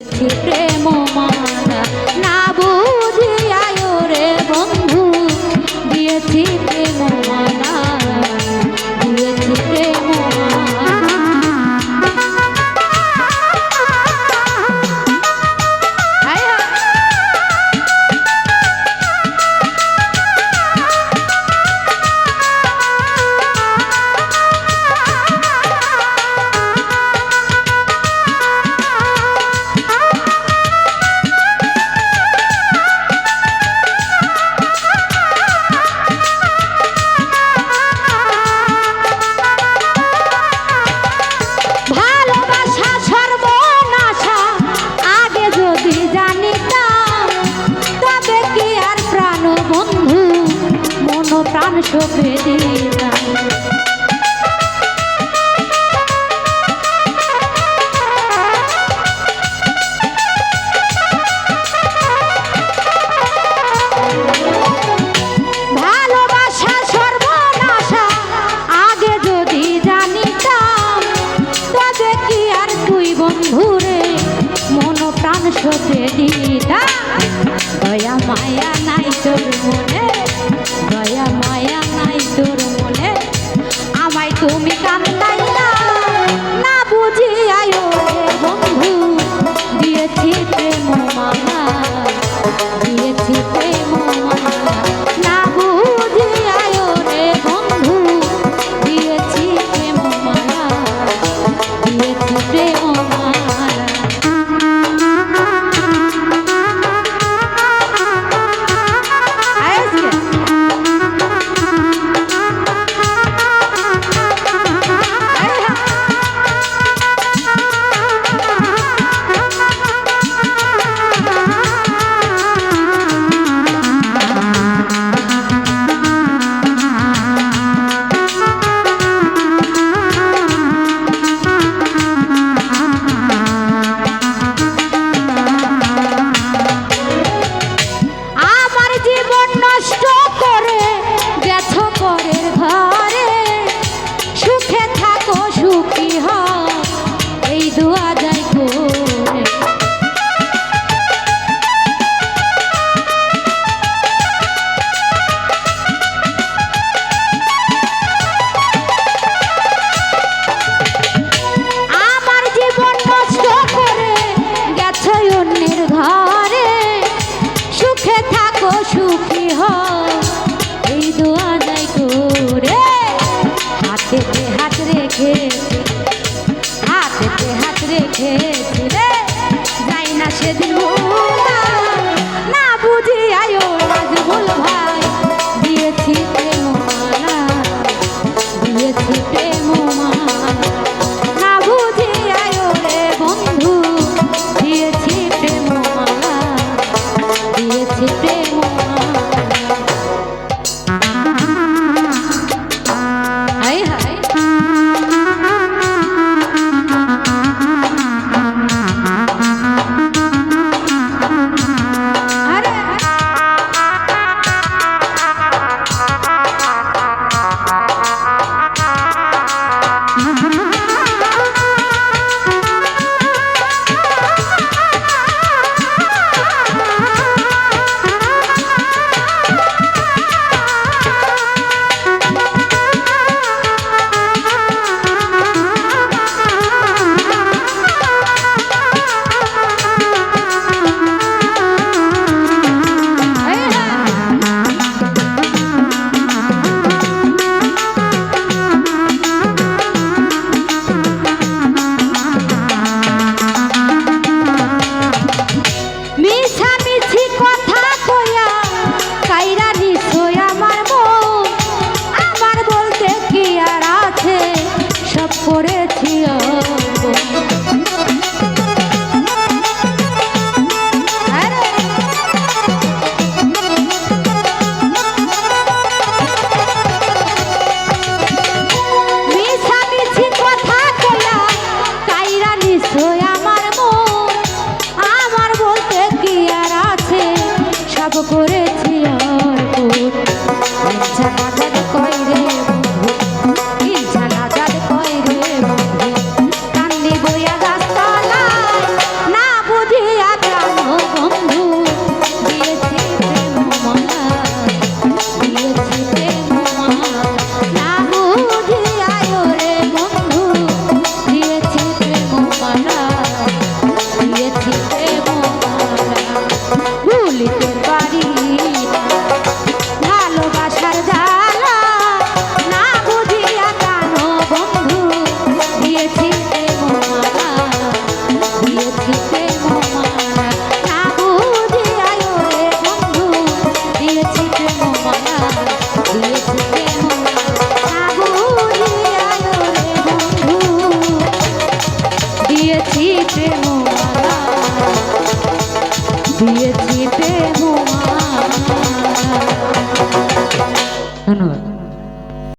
প্রেম মালা না বুঝিয়ায় রে বন্ধু দিয়েছি প্রেম মালা দিয়েছি প্রেম প্রাণ সঁপে দিলাম ভালোবাসা সর্বনাশা আগে যদি জানিতাম তবে কি আর তুই বন্ধুরে মন প্রাণ সঁপে দিতাম দয়া মায়া নাই তোর মনে দয়া মায়া নাই তোর মনে আমায় তুমি কান্দাইলা না বুঝিয়ায় রে বন্ধু দিয়েছি প্রেম মালা দিয়েছি প্রেম মালা না বুঝিয়ায় রে বন্ধু দিয়েছি প্রেম মালা দিয়েছি প্রেম মালা সুখী হও এই দোয়া যাই করে হাতেতে হাত রেখেছি হাতেতে হাত রেখেছি রে যাই না সেদিন না বুঝি আয়ো নাজমুল ভাই দিয়েছি প্রেম মালা দিয়েছি প্রেম মালা না বুঝি আয়ো রে বন্ধু দিয়েছি প্রেম মালা দিয়েছি প্রেম করেছি মিছামিছি কথা কইয়া কাইরা নিশ্চয় আমার মন আমার বলতে কি আর আছে সব করে